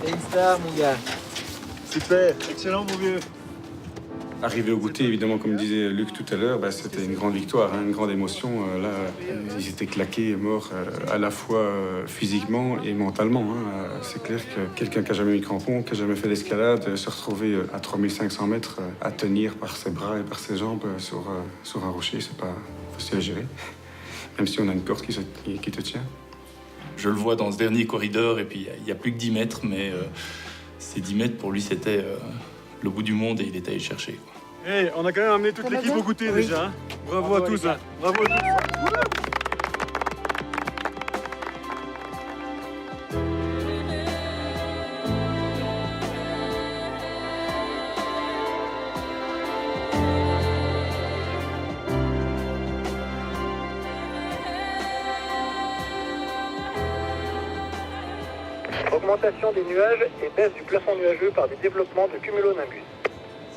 T'es une star, mon gars. Super, excellent mon vieux. Arrivé au goûter, évidemment, comme disait Luc tout à l'heure, c'était une grande victoire, hein, une grande émotion. Là, ils étaient claqués, morts, à la fois physiquement et mentalement. Hein. C'est clair que quelqu'un qui n'a jamais mis de crampon, qui n'a jamais fait d'escalade, se retrouver à 3500 mètres, à tenir par ses bras et par ses jambes sur un rocher, c'est pas facile à gérer. Même si on a une corde qui te tient. Je le vois dans ce dernier corridor, et puis il n'y a plus que 10 mètres, mais ces 10 mètres, pour lui, c'était le bout du monde et il est allé le chercher, quoi. Hey, on a quand même amené toute l'équipe au goûter déjà. Hein. Bravo à tous. Hein. Bravo à tous. Augmentation des nuages et baisse du plafond nuageux par des développements de cumulonimbus.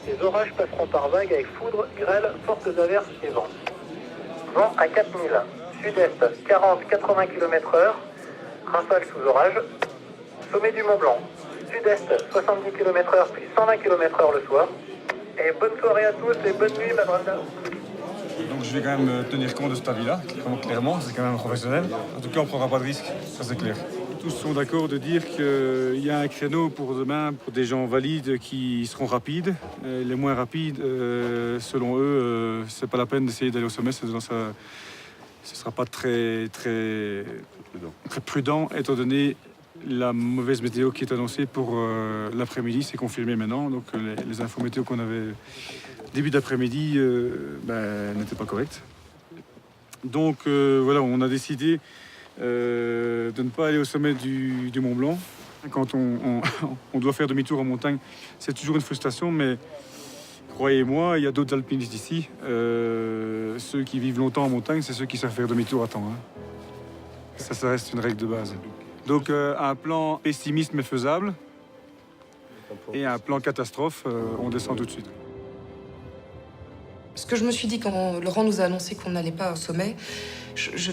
Les orages passeront par vagues avec foudre, grêle, fortes averses et vent. Vent à 4000, sud-est 40-80 km/h, rafale sous orage. Sommet du Mont Blanc, sud-est 70 km/h puis 120 km/h le soir. Et bonne soirée à tous et bonne nuit, Madranda. Donc je vais quand même tenir compte de cet avis-là, clairement, c'est quand même professionnel. En tout cas, on ne prendra pas de risque, ça c'est clair. Tous sont d'accord de dire qu'il y a un créneau pour demain pour des gens valides qui seront rapides. Les moins rapides, selon eux, c'est pas la peine d'essayer d'aller au sommet, ce ne sera pas très prudent étant donné la mauvaise météo qui est annoncée pour l'après-midi, c'est confirmé maintenant. Donc les infos météo qu'on avait début d'après-midi n'étaient pas correctes. Donc voilà, on a décidé de ne pas aller au sommet du Mont Blanc. Quand on doit faire demi-tour en montagne, c'est toujours une frustration, mais croyez-moi, il y a d'autres alpinistes ici. Ceux qui vivent longtemps en montagne, c'est ceux qui savent faire demi-tour à temps. Hein. Ça reste une règle de base. Donc un plan pessimiste mais faisable et un plan catastrophe, on descend tout de suite. Ce que je me suis dit quand Laurent nous a annoncé qu'on n'allait pas au sommet,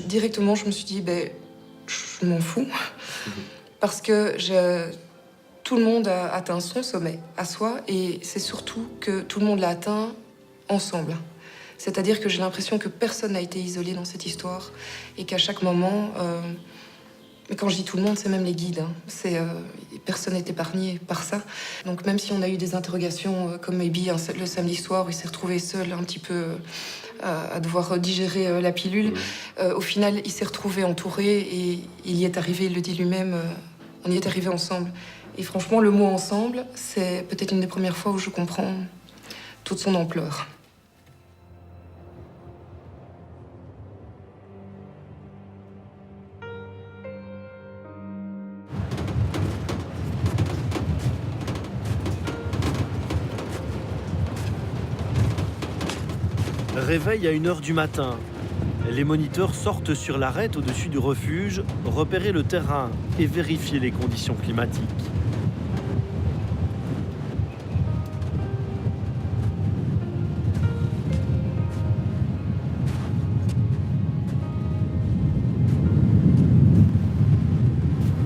directement je me suis dit, je m'en fous. Parce que tout le monde a atteint son sommet à soi et c'est surtout que tout le monde l'a atteint ensemble. C'est-à-dire que j'ai l'impression que personne n'a été isolé dans cette histoire et qu'à chaque moment, mais quand je dis tout le monde, c'est même les guides, hein, personne n'est épargné par ça. Donc même si on a eu des interrogations comme Maybe le samedi soir où il s'est retrouvé seul un petit peu à devoir digérer la pilule, au final il s'est retrouvé entouré et il y est arrivé, il le dit lui-même, on y est arrivé ensemble. Et franchement, le mot ensemble, c'est peut-être une des premières fois où je comprends toute son ampleur. Réveil à 1h du matin. Les moniteurs sortent sur l'arête au-dessus du refuge, repérer le terrain et vérifier les conditions climatiques.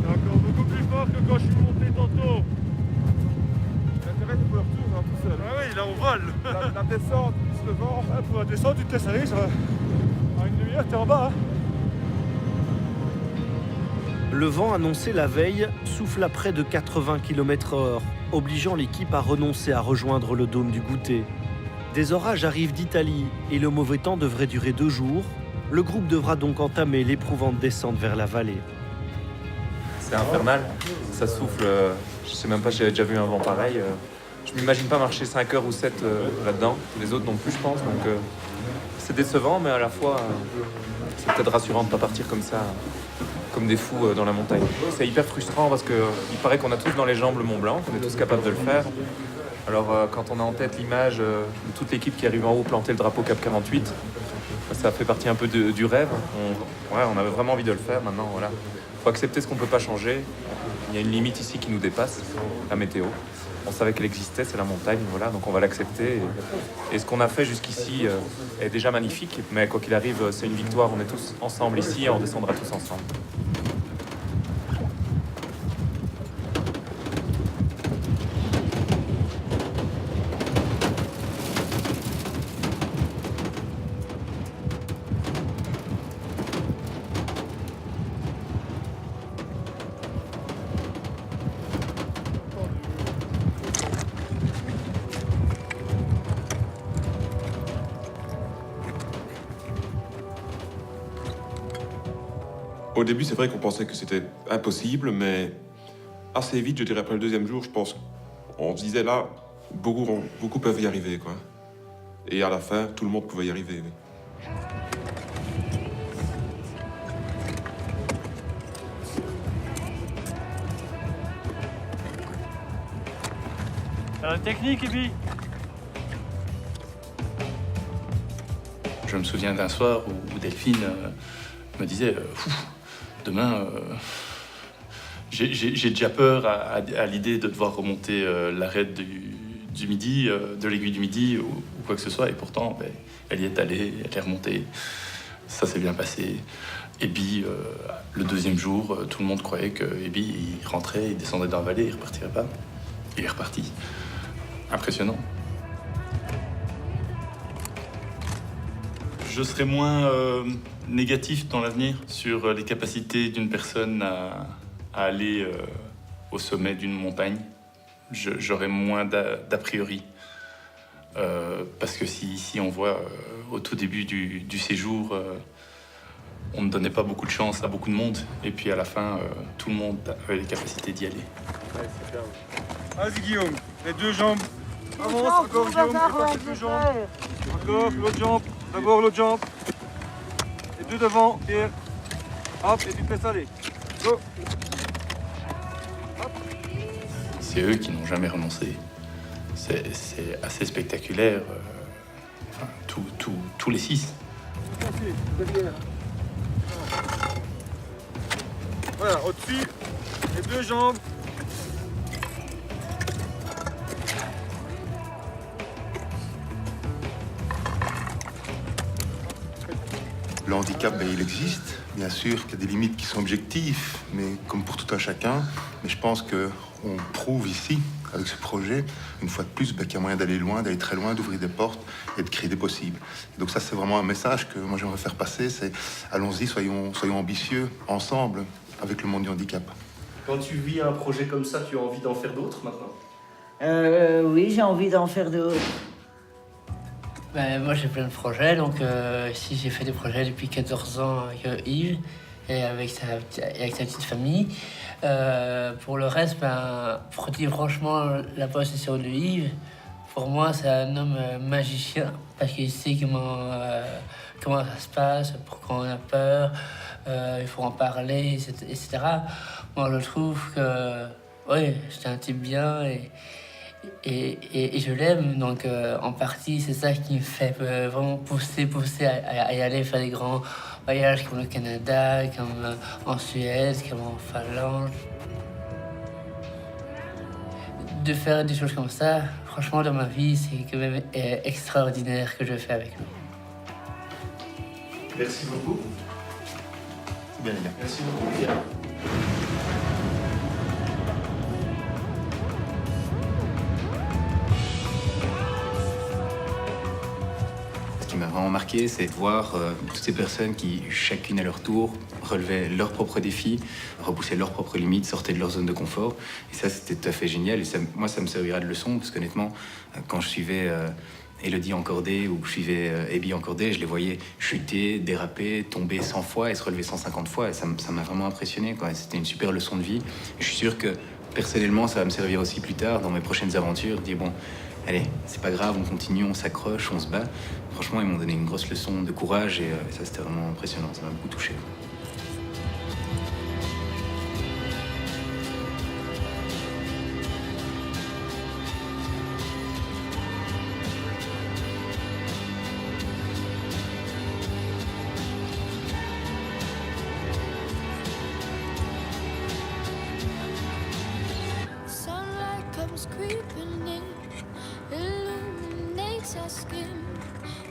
C'est encore beaucoup plus fort que quand je suis monté tantôt. L'intérêt c'est pour le retour, hein, tout seul. Ah oui, là on vole. La descente, plus le vent. Ah, pour la descente, tu te laisses aller, en une demi-heure, t'es en bas. Hein. Le vent annoncé la veille souffle à près de 80 km/h, obligeant l'équipe à renoncer à rejoindre le dôme du goûter. Des orages arrivent d'Italie et le mauvais temps devrait durer 2 jours. Le groupe devra donc entamer l'éprouvante descente vers la vallée. C'est infernal, ça souffle, je sais même pas si j'avais déjà vu un vent pareil. Je m'imagine pas marcher 5 heures ou 7 là-dedans, les autres non plus je pense, donc c'est décevant mais à la fois c'est peut-être rassurant de pas partir comme ça, comme des fous dans la montagne. C'est hyper frustrant parce qu'il paraît qu'on a tous dans les jambes le Mont Blanc, qu'on est tous capables de le faire. Alors quand on a en tête l'image de toute l'équipe qui arrive en haut planter le drapeau Cap 48, ça fait partie un peu du rêve. On avait vraiment envie de le faire maintenant, voilà. Faut accepter ce qu'on peut pas changer. Il y a une limite ici qui nous dépasse, la météo. On savait qu'elle existait, c'est la montagne, voilà, donc on va l'accepter. Et ce qu'on a fait jusqu'ici est déjà magnifique, mais quoi qu'il arrive, c'est une victoire. On est tous ensemble ici et on descendra tous ensemble. Au début, c'est vrai qu'on pensait que c'était impossible, mais assez vite, je dirais après le deuxième jour, je pense, on se disait là, beaucoup peuvent y arriver, quoi. Et à la fin, tout le monde pouvait y arriver. Oui. La technique, Ebi. Je me souviens d'un soir où Delphine me disait demain, j'ai déjà peur à l'idée de devoir remonter l'arête du Midi, de l'aiguille du Midi ou quoi que ce soit. Et pourtant, elle y est allée, elle est remontée. Ça s'est bien passé. Ebi, le deuxième jour, tout le monde croyait que Ebi, il rentrait, il descendait dans la vallée, il repartirait pas. Il est reparti. Impressionnant. Je serai moins négatif dans l'avenir sur les capacités d'une personne à aller au sommet d'une montagne. J'aurai moins d'a priori. Parce que si on voit au tout début du séjour, on ne donnait pas beaucoup de chance à beaucoup de monde. Et puis à la fin, tout le monde avait les capacités d'y aller. Ouais, c'est bien. Vas-y Guillaume, les deux jambes. Avance, encore Guillaume, dépasse les deux jambes. Encore, l'autre jambe. D'abord l'autre jambe. Les deux devant, Pierre. Hop, et tu fais ça, allez. Go. C'est eux qui n'ont jamais renoncé. C'est assez spectaculaire. Enfin, tous les 6. Derrière. Voilà, au-dessus, les deux jambes. Le handicap, il existe. Bien sûr qu'il y a des limites qui sont objectives, mais comme pour tout un chacun. Mais je pense qu'on prouve ici, avec ce projet, une fois de plus, qu'il y a moyen d'aller loin, d'aller très loin, d'ouvrir des portes et de créer des possibles. Et donc ça, c'est vraiment un message que moi j'aimerais faire passer, c'est allons-y, soyons ambitieux, ensemble, avec le monde du handicap. Quand tu vis un projet comme ça, tu as envie d'en faire d'autres maintenant? Oui, j'ai envie d'en faire d'autres. Moi j'ai plein de projets, donc si j'ai fait des projets depuis 14 ans avec Yves et avec sa petite famille. Pour le reste, pour dire franchement, la possession de Yves, pour moi c'est un homme magicien parce qu'il sait comment ça se passe, pourquoi on a peur, il faut en parler, etc. Moi je trouve que oui, c'est un type bien et je l'aime, donc en partie c'est ça qui me fait vraiment pousser à y aller faire des grands voyages comme le Canada, comme en Suède, comme en Finlande. De faire des choses comme ça, franchement dans ma vie c'est quand même extraordinaire que je fais avec lui. Merci beaucoup. C'est bien les gars. Merci beaucoup Pierre. Ce qui m'a vraiment marqué, c'est de voir toutes ces personnes qui, chacune à leur tour, relevaient leurs propres défis, repoussaient leurs propres limites, sortaient de leur zone de confort. Et ça, c'était tout à fait génial. Et ça, moi, ça me servira de leçon, parce qu'honnêtement, quand je suivais Elodie en cordée ou que je suivais Ebi en cordée, je les voyais chuter, déraper, tomber 100 fois et se relever 150 fois. Et ça m'a vraiment impressionné, quoi. C'était une super leçon de vie. Et je suis sûr que, personnellement, ça va me servir aussi plus tard, dans mes prochaines aventures, de dire, bon, allez, c'est pas grave, on continue, on s'accroche, on se bat. Franchement, ils m'ont donné une grosse leçon de courage et ça, c'était vraiment impressionnant. Ça m'a beaucoup touché. Sunlight comes creeping in, illuminates our skin.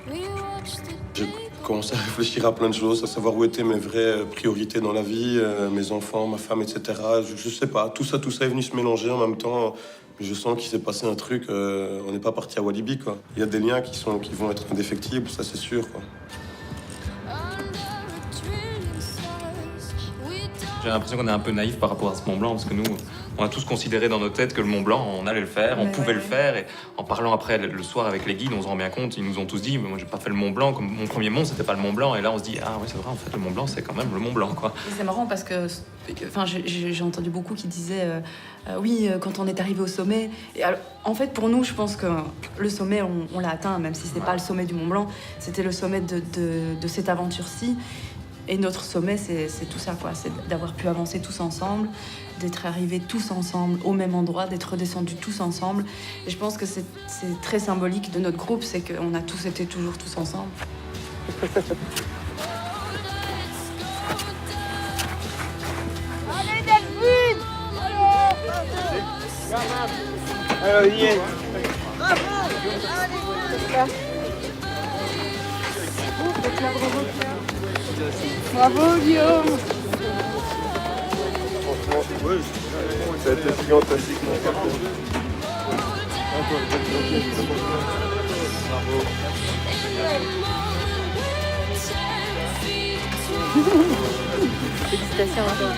We watch the J'ai commencé à réfléchir à plein de choses, à savoir où étaient mes vraies priorités dans la vie, mes enfants, ma femme, etc. Je sais pas, tout ça est venu se mélanger en même temps. Je sens qu'il s'est passé un truc, on n'est pas parti à Walibi, quoi. Il y a des liens qui vont être indéfectibles, ça c'est sûr, quoi. J'ai l'impression qu'on est un peu naïf par rapport à ce Mont Blanc, parce que nous, On a tous considéré dans nos têtes que le Mont Blanc, on allait le faire, on pouvait le faire. Et en parlant après le soir avec les guides, on se rend bien compte, ils nous ont tous dit, moi j'ai pas fait le Mont Blanc, comme mon premier mont, c'était pas le Mont Blanc. Et là on se dit, ah oui c'est vrai, en fait le Mont Blanc c'est quand même le Mont Blanc quoi. C'est marrant parce que, enfin, j'ai entendu beaucoup qui disaient, oui, quand on est arrivé au sommet. Et alors, en fait, pour nous, je pense que le sommet, on l'a atteint, même si c'est pas le sommet du Mont Blanc, c'était le sommet de cette aventure-ci. Et notre sommet, c'est tout ça, quoi. C'est d'avoir pu avancer tous ensemble, d'être arrivés tous ensemble au même endroit, d'être redescendus tous ensemble. Et je pense que c'est très symbolique de notre groupe, c'est qu'on a tous été toujours tous ensemble. Allez, Delphine! Alors, il y est. Bravo, Guillaume! Oui, ça a été fantastiquement Félicitations encore.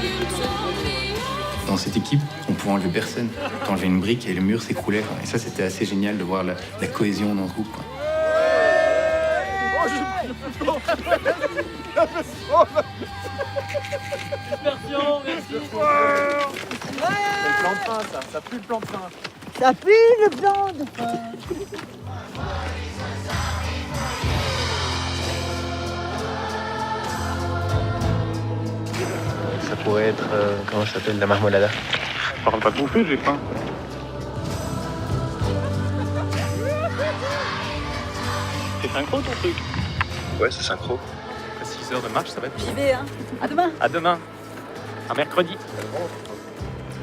Dans cette équipe, on pouvait enlever personne. T'enlevais une brique et le mur s'écroulait. Et ça, c'était assez génial de voir la cohésion dans ce groupe, quoi. Dispersion, merci. C'est le plan de fin, ça. Ça pue le plan de fin. Ça pue le plan de fin. Ça pourrait être, comment ça s'appelle, la marmolada. Parle pas de bouffer, j'ai faim. C'est synchro ton truc? Ouais, c'est synchro. À 6 heures de marche, ça va être... J'y vais, hein. À demain. À demain. À mercredi.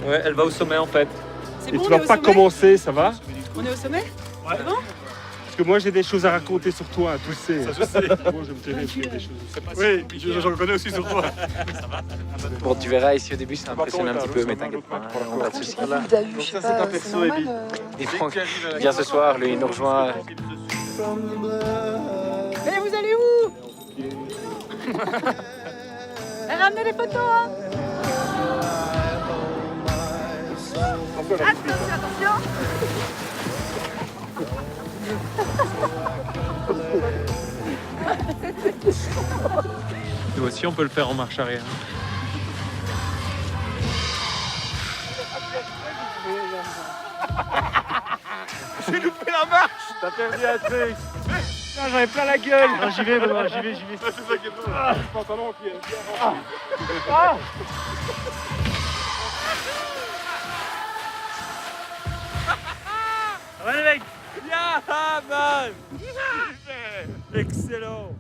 Ouais, elle va au sommet en fait. C'est Et bon, tu on est vas au pas sommet commencer, ça va? On est au sommet? Ouais. C'est bon? Parce que moi j'ai des choses à raconter sur toi, tu le sais. Ça, je sais. Moi je me tairai sur des choses. Oui, j'en connais aussi sur toi. Bon, tu verras ici au début, ça impressionne un petit peu, mais t'inquiète pas, pas de soucis. T'as vu, je sais pas, c'est normal. Et Franck vient ce soir, lui, il nous rejoint. Mais vous allez où? Ramenez les photos, hein? Attention! Nous aussi, on peut le faire en marche arrière. J'ai loupé la marche. T'as perdu un truc. J'en ai plein la gueule. Non, j'y vais, Benoît, j'y vais. C'est ça qui est drôle. Le pantalon qui est bien rempli. Ça va les mecs? Yeah, man. Excellent.